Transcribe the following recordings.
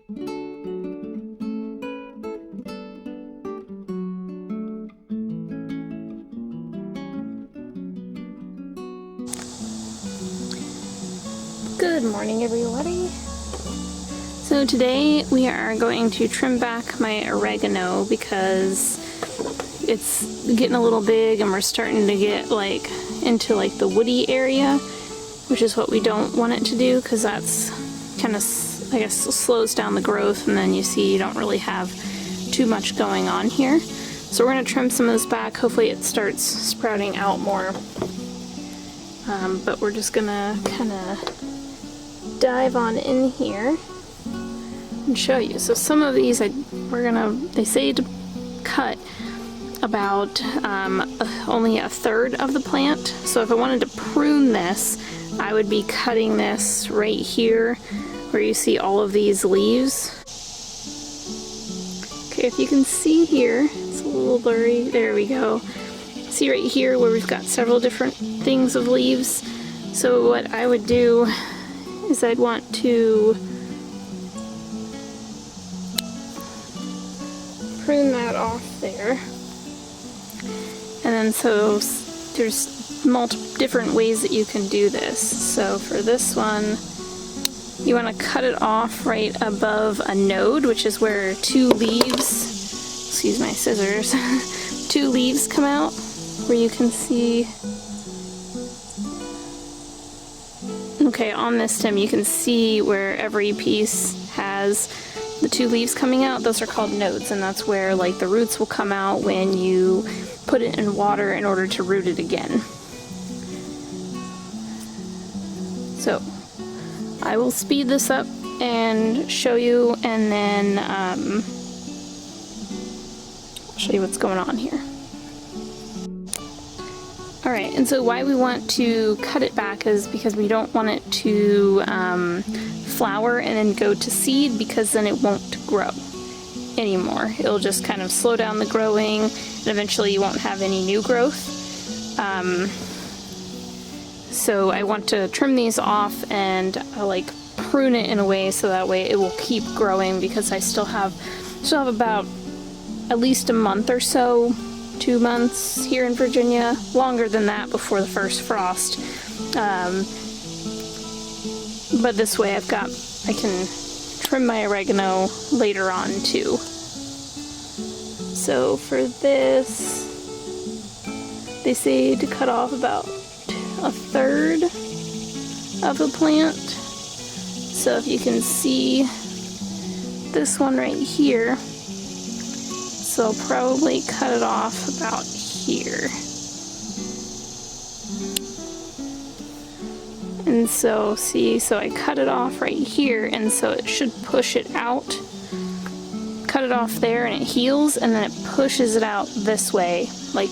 Good morning, everybody. So today we are going to trim back my oregano because it's getting a little big and we're starting to get into the woody area, which is what we don't want it to do because that's kind of, I guess, slows down the growth, and then you see you don't really have too much going on here. So we're going to trim some of this back. Hopefully it starts sprouting out more. But we're just going to kind of dive on in here and show you. So some of these they say to cut about only a third of the plant. So if I wanted to prune this, I would be cutting this right here where you see all of these leaves. Okay, if you can see here, it's a little blurry, there we go. See right here where we've got several different things of leaves. So what I would do is I'd want to prune that off there. And then so there's multiple different ways that you can do this. So for this one, you want to cut it off right above a node, which is where two leaves, excuse my scissors, two leaves come out, where you can see. Okay, on this stem you can see where every piece has the two leaves coming out. Those are called nodes, and that's where the roots will come out when you put it in water in order to root it again. So I will speed this up and show you, and then I'll show you what's going on here. Alright, and so why we want to cut it back is because we don't want it to flower and then go to seed, because then it won't grow anymore. It'll just kind of slow down the growing, and eventually you won't have any new growth. So I want to trim these off and prune it in a way so that way it will keep growing, because I still have about at least a month or so, 2 months here in Virginia, longer than that before the first frost. But this way I can trim my oregano later on too. So for this, they say to cut off about a third of the plant. So if you can see this one right here, so I'll probably cut it off about here. And so see, so I cut it off right here, and so it should push it out. Cut it off there and it heals, and then it pushes it out this way,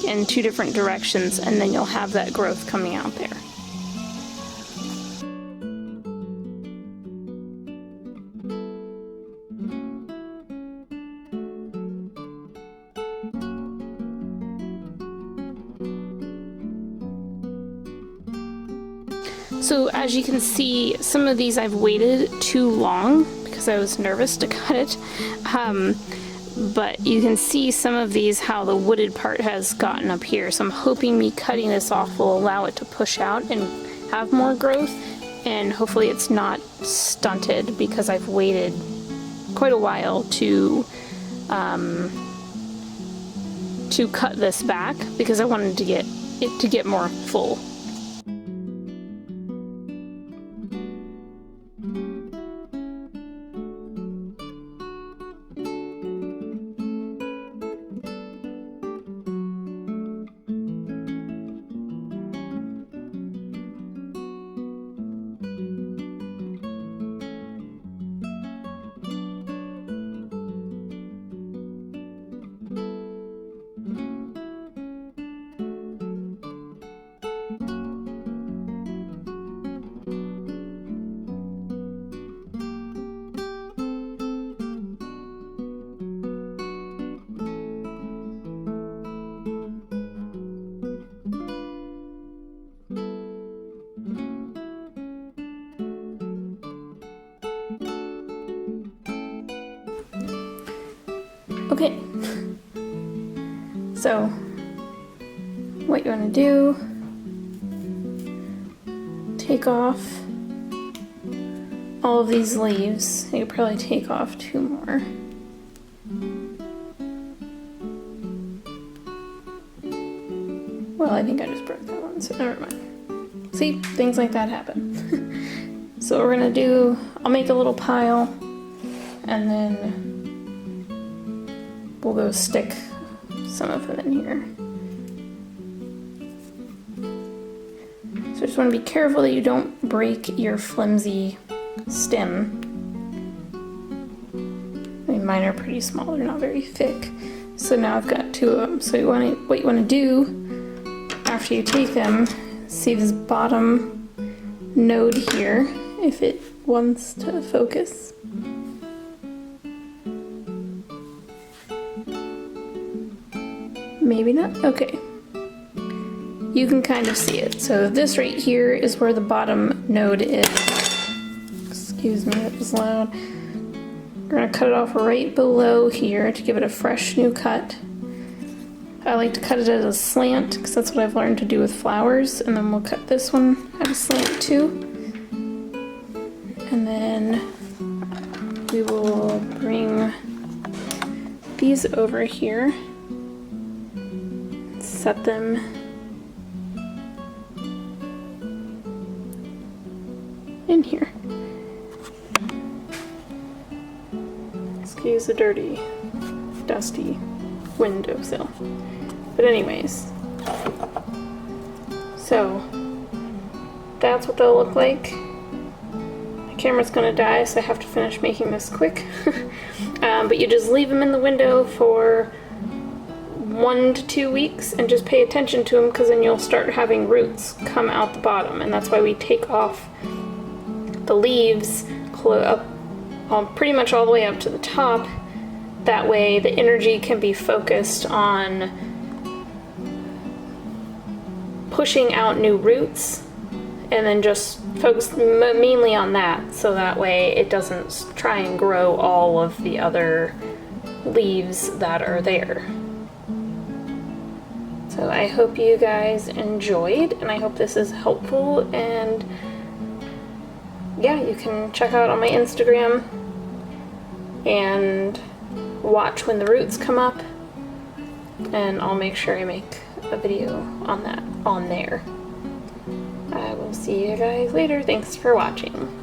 in two different directions, and then you'll have that growth coming out there. So as you can see, some of these I've waited too long because I was nervous to cut it. But you can see some of these, how the wooded part has gotten up here. So I'm hoping me cutting this off will allow it to push out and have more growth. And hopefully it's not stunted, because I've waited quite a while to cut this back, because I wanted to get it to get more full. Okay, so what you want to do, take off all of these leaves. You could probably take off 2 more. Well, I think I just broke that one, so never mind. See, things like that happen. So what we're gonna do, I'll make a little pile, and then we'll go stick some of them in here. So just want to be careful that you don't break your flimsy stem. I mean, mine are pretty small, they're not very thick. So now I've got 2 of them. So what you want to do after you take them, see this bottom node here, if it wants to focus. Maybe not? Okay. You can kind of see it. So this right here is where the bottom node is. Excuse me, that was loud. We're gonna cut it off right below here to give it a fresh new cut. I like to cut it at a slant because that's what I've learned to do with flowers, and then we'll cut this one at a slant too. And then we will bring these over here, set them in here. Excuse the dirty, dusty windowsill. But anyways, so that's what they'll look like. My camera's gonna die, so I have to finish making this quick. But you just leave them in the window for 1 to 2 weeks and just pay attention to them, because then you'll start having roots come out the bottom, and that's why we take off the leaves up, pretty much all the way up to the top. That way the energy can be focused on pushing out new roots, and then just focus mainly on that, so that way it doesn't try and grow all of the other leaves that are there. So I hope you guys enjoyed, and I hope this is helpful, and yeah, you can check out on my Instagram and watch when the roots come up, and I'll make sure I make a video on that on there. I will see you guys later. Thanks for watching.